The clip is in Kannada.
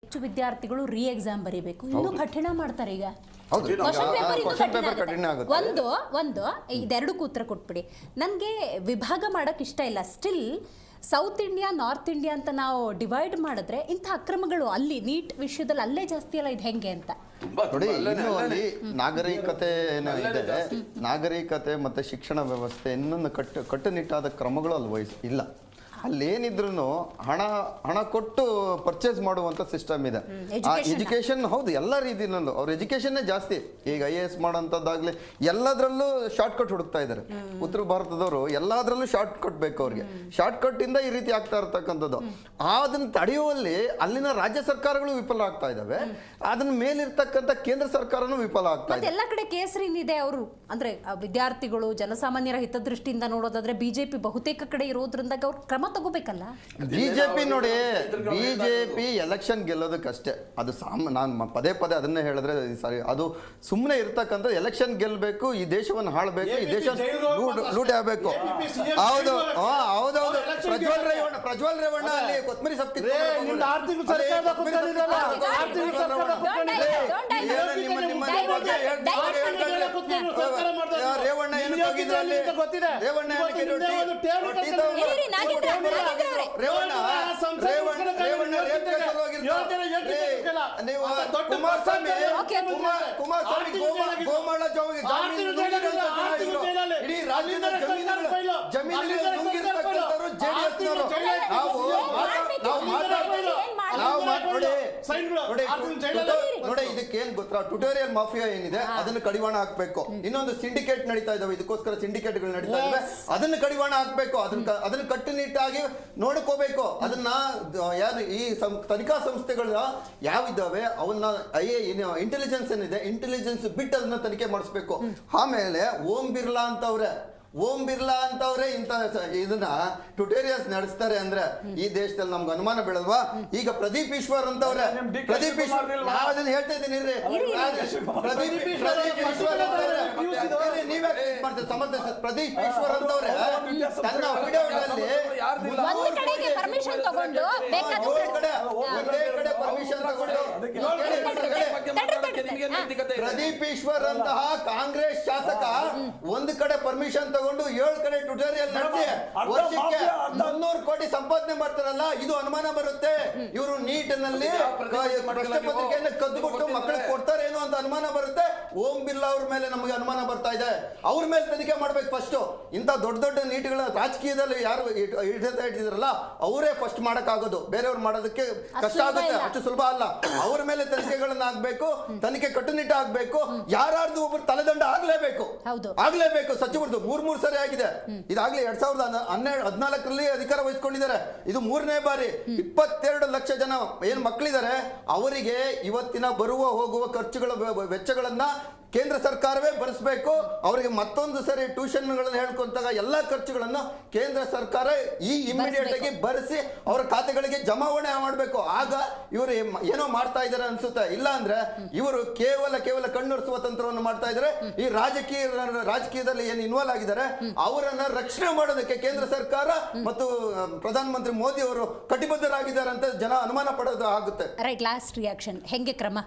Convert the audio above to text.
ಹೆಚ್ಚು ವಿದ್ಯಾರ್ಥಿಗಳು ರೀ ಎಕ್ಸಾಮ್ ಬರೀಬೇಕು, ಇನ್ನೂ ಕಠಿಣ ಮಾಡ್ತಾರೆ ಈಗ. ಹೌದು, ಕ್ವಶನ್ ಕ್ವಶನ್ ಪೇಪರ್ ಪೇಪರ್ ಕಠಿಣ ಆಗುತ್ತೆ. ಒಂದು ಇದೆರಡಕ್ಕೂ ಉತ್ತರ ಕೊಟ್ಬಿಡಿ. ನನಗೆ ವಿಭಾಗ ಮಾಡಕ್ ಇಷ್ಟ ಇಲ್ಲ. Still south India north India ಅಂತ ನಾವು ಡಿವೈಡ್ ಮಾಡಿದ್ರೆ ಇಂಥ ಅಕ್ರಮಗಳು ಅಲ್ಲಿ ನೀಟ್ ವಿಷಯದಲ್ಲಿ ಅಲ್ಲೇ ಜಾಸ್ತಿ ಅಲ್ಲ. ಇದು ಹೆಂಗೆ ಅಂತ ನೋಡಿ, ಇನ್ನು ಅಲ್ಲಿ ನಾಗರಿಕತೆ ಇದೆ, ನಾಗರಿಕತೆ ಮತ್ತೆ ಶಿಕ್ಷಣ ವ್ಯವಸ್ಥೆ ಇನ್ನೊಂದು ಕಟ್ಟುನಿಟ್ಟಾದ ಕ್ರಮಗಳು ಅಲ್ಲಿ ಇಲ್ಲ. ಅಲ್ಲೇನಿದ್ರು ಹಣ ಕೊಟ್ಟು ಪರ್ಚೇಸ್ ಮಾಡುವಂತ ಸಿಸ್ಟಮ್ ಇದೆ. ಎಜುಕೇಶನ್ ಹೌದು, ಎಲ್ಲ ರೀತಿಯಲ್ಲೂ ಅವ್ರ ಎಜುಕೇಶನ್ನೇ ಜಾಸ್ತಿ. ಈಗ IAS ಮಾಡೋಂಥದ್ದಾಗ್ಲಿ ಎಲ್ಲದರಲ್ಲೂ ಶಾರ್ಟ್ ಕಟ್ ಹುಡುಕ್ತಾ ಇದ್ದಾರೆ. ಉತ್ತರ ಭಾರತದವರು ಎಲ್ಲದರಲ್ಲೂ ಶಾರ್ಟ್ ಕಟ್ ಬೇಕು ಅವ್ರಿಗೆ. ಶಾರ್ಟ್ ಕಟ್ ಇಂದ ಈ ರೀತಿ ಆಗ್ತಾ ಇರ್ತಕ್ಕಂಥದ್ದು. ಅದನ್ನ ತಡೆಯುವಲ್ಲಿ ಅಲ್ಲಿನ ರಾಜ್ಯ ಸರ್ಕಾರಗಳು ವಿಫಲ ಆಗ್ತಾ ಇದಾವೆ, ಅದನ್ನ ಮೇಲಿರ್ತಕ್ಕಂಥ ಕೇಂದ್ರ ಸರ್ಕಾರನೂ ವಿಫಲ ಆಗ್ತಾ ಇದೆ. ಎಲ್ಲ ಕಡೆ ಕೇಸರಿನಿದೆ. ಅವರು ಅಂದ್ರೆ ವಿದ್ಯಾರ್ಥಿಗಳು ಜನಸಾಮಾನ್ಯರ ಹಿತದೃಷ್ಟಿಯಿಂದ ನೋಡೋದಾದ್ರೆ ಬಿಜೆಪಿ ಬಹುತೇಕ ಕಡೆ ಇರೋದ್ರಿಂದ ಅವ್ರು ಕ್ರಮ ತಗೋಬೇಕಲ್ಲ. ಬಿಜೆಪಿ ನೋಡಿ, ಬಿಜೆಪಿ ಎಲೆಕ್ಷನ್ ಗೆಲ್ಲೋದಕ್ಕಷ್ಟೇ. ಅದು ನಾನು ಪದೇ ಅದನ್ನೇ ಹೇಳಿದ್ರೆ ಸರಿ, ಅದು ಸುಮ್ಮನೆ ಇರ್ತಕ್ಕಂಥ ಎಲೆಕ್ಷನ್ ಗೆಲ್ಲಬೇಕು, ಈ ದೇಶವನ್ನು ಹಾಳಬೇಕು, ಈ ದೇಶ ಲೂಟಿ ಆಗಬೇಕು. ಹೌದು ಹೌದೌದು. ಪ್ರಜ್ವಲ್ ರೇವಣ್ಣ ಅಲ್ಲಿ ಕೊತ್ಮರಿ ಸಪ್ತಿ ರೇವಣ್ಣ ಕುಮಾರಸ್ವಾಮಿ ಗೋಮಾಳ ಇಡೀ ರಾಜ್ಯದ ಜಮೀನಿರ್ತಕ್ಕಂಥವ್ರು JDS ನೋಡಿ, ಇದಕ್ಕೇನ್ ಗೊತ್ತಾ, ಟ್ಯುಟೋರಿಯಲ್ ಮಾಫಿಯಾ ಏನಿದೆ ಅದನ್ನ ಕಡಿವಾಣ ಹಾಕ್ಬೇಕು. ಇನ್ನೊಂದು ಸಿಂಡಿಕೇಟ್ ನಡೀತಾ ಇದಾವೆ, ಇದಕ್ಕೋಸ್ಕರ ಸಿಂಡಿಕೇಟ್ಗಳು ನಡೀತಾ ಇದಾವೆ, ಅದನ್ನ ಕಡಿವಾಣ ಹಾಕ್ಬೇಕು. ಅದನ್ನ ಕಟ್ಟುನಿಟ್ಟಾಗಿ ನೋಡ್ಕೋಬೇಕು. ಅದನ್ನ ಯಾರು ಈ ತನಿಖಾ ಸಂಸ್ಥೆಗಳ ಯಾವಿದ್ದಾವೆ ಅವನ್ನ ಇಂಟೆಲಿಜೆನ್ಸ್ ಏನಿದೆ, ಇಂಟೆಲಿಜೆನ್ಸ್ ಬಿಟ್ಟು ಅದನ್ನ ತನಿಖೆ ಮಾಡಿಸ್ಬೇಕು. ಆಮೇಲೆ ಓಂ ಬಿರ್ಲಾ ಅಂತವ್ರೆ ಇಂತ ಇದನ್ನ ಟ್ಯುಟೋರಿಯಲ್ಸ್ ನಡೆಸ್ತಾರೆ ಅಂದ್ರೆ ಈ ದೇಶದಲ್ಲಿ ನಮ್ಗೆ ಅನುಮಾನ ಬೀಳಲ್ವಾ? ಈಗ ಪ್ರದೀಪ್ ಈಶ್ವರ್ ಅಂತವ್ರೆ, ಅದನ್ನ ಹೇಳ್ತಾ ಇದ್ದೀನಿ, ಪ್ರದೀಪ್ ಈಶ್ವರ್ ಅಂತವ್ರೆ ನೀವೇ ಸಮರ್ಥಿಸ. ಪ್ರದೀಪ್ ಈಶ್ವರ್ ಅಂತವ್ರೆ ತನ್ನ ಅಫಿಡವಿಟ್ ಅಲ್ಲಿ ಪರ್ಮಿಷನ್ ತಗೊಂಡು ಪ್ರದೀಪ್ ಈಶ್ವರ್ ಅಂತಹ ಕಾಂಗ್ರೆಸ್ ಶಾಸಕ ಒಂದು ಕಡೆ ಪರ್ಮಿಷನ್ ತಗೊಂಡು 7 ಕಡೆ ಟ್ಯುಟೋರಿಯಲ್ ನಡೆಸಿ ವರ್ಷಕ್ಕೆ 300 ಕೋಟಿ ಸಂಪಾದನೆ ಮಾಡ್ತಾರಲ್ಲ, ಇದು ಅನುಮಾನ ಬರುತ್ತೆ. ಇವರು ನೀಟ್ನಲ್ಲಿ ಪ್ರಶ್ನೆ ಪತ್ರಿಕೆಯನ್ನು ಕದ್ದುಬಿಟ್ಟು ಮಕ್ಕಳಿಗೆ ಕೊಡ್ತಾರೇನೋ ಅಂತ ಅನುಮಾನ ಬರುತ್ತೆ. ಓಂ ಬಿರ್ಲಾ ಅವ್ರ ಮೇಲೆ ನಮಗೆ ಅನುಮಾನ ಬರ್ತಾ ಇದೆ. ಅವ್ರ ಮೇಲೆ ತನಿಖೆ ಮಾಡ್ಬೇಕು ಫಸ್ಟ್. ಇಂಥ ದೊಡ್ಡ ನೀಟ್ಗಳ ರಾಜಕೀಯದಲ್ಲಿ ಯಾರು ಇಟ್ಟಿದ್ರಲ್ಲ ಅವರೇ ಫಸ್ಟ್ ಮಾಡಕ್ಕಾಗೋದು, ಬೇರೆಯವ್ರು ಮಾಡೋದಕ್ಕೆ ಕಷ್ಟ ಆಗುತ್ತೆ, ಅಷ್ಟು ಸುಲಭ ಅಲ್ಲ. ಅವ್ರ ಮೇಲೆ ತನಿಖೆಗಳನ್ನ ಆಗ್ಬೇಕು, ತನಿಖೆ ಕಟ್ಟುನಿಟ್ಟು ಆಗ್ಬೇಕು. ಯಾರ್ದು ಒಬ್ಬರು ತಲೆದಂಡ ಆಗ್ಲೇಬೇಕು. ಸಚಿವರದು 3 ಸರಿ ಆಗಿದೆ. ಇದಾಗ್ಲಿ 2014ರಲ್ಲಿ ಅಧಿಕಾರ ವಹಿಸಿಕೊಂಡಿದ್ದಾರೆ. ಇದು 3ನೇ ಬಾರಿ. 22 ಲಕ್ಷ ಜನ ಏನ್ ಮಕ್ಕಳಿದ್ದಾರೆ ಅವರಿಗೆ ಇವತ್ತಿನ ಬರುವ ಹೋಗುವ ಖರ್ಚುಗಳ ವೆಚ್ಚಗಳನ್ನ ಕೇಂದ್ರ ಸರ್ಕಾರವೇ ಭರಿಸಬೇಕು. ಅವರಿಗೆ ಮತ್ತೊಂದು ಸರಿ ಟ್ಯೂಷನ್ಗಳನ್ನು ಹೇಳ್ಕೊಂತಾಗ ಎಲ್ಲಾ ಖರ್ಚುಗಳನ್ನು ಕೇಂದ್ರ ಸರ್ಕಾರ ಇಮಿಡಿಯೇಟ್ ಆಗಿ ಭರಿಸಿ ಅವರ ಖಾತೆಗಳಿಗೆ ಜಮಾವಣೆ ಮಾಡಬೇಕು. ಆಗ ಇವರು ಏನೋ ಮಾಡ್ತಾ ಇದ್ದಾರೆ ಅನ್ಸುತ್ತೆ. ಇಲ್ಲ ಅಂದ್ರೆ ಇವರು ಕೇವಲ ಕಣ್ಣೊರೆಸುವ ತಂತ್ರವನ್ನು ಮಾಡ್ತಾ ಇದ್ದಾರೆ. ಈ ರಾಜಕೀಯದಲ್ಲಿ ಏನು ಇನ್ವಾಲ್ವ್ ಆಗಿದ್ದಾರೆ ಅವರನ್ನ ರಕ್ಷಣೆ ಮಾಡೋದಕ್ಕೆ ಕೇಂದ್ರ ಸರ್ಕಾರ ಮತ್ತು ಪ್ರಧಾನಮಂತ್ರಿ ಮೋದಿ ಅವರು ಕಟಿಬದ್ಧರಾಗಿದ್ದಾರೆ ಅಂತ ಜನ ಅನುಮಾನ ಪಡೋದು ಆಗುತ್ತೆ. ರೈಟ್, ಲಾಸ್ಟ್ ರಿಯಾಕ್ಷನ್ ಹೆಂಗೆ ಕ್ರಮ?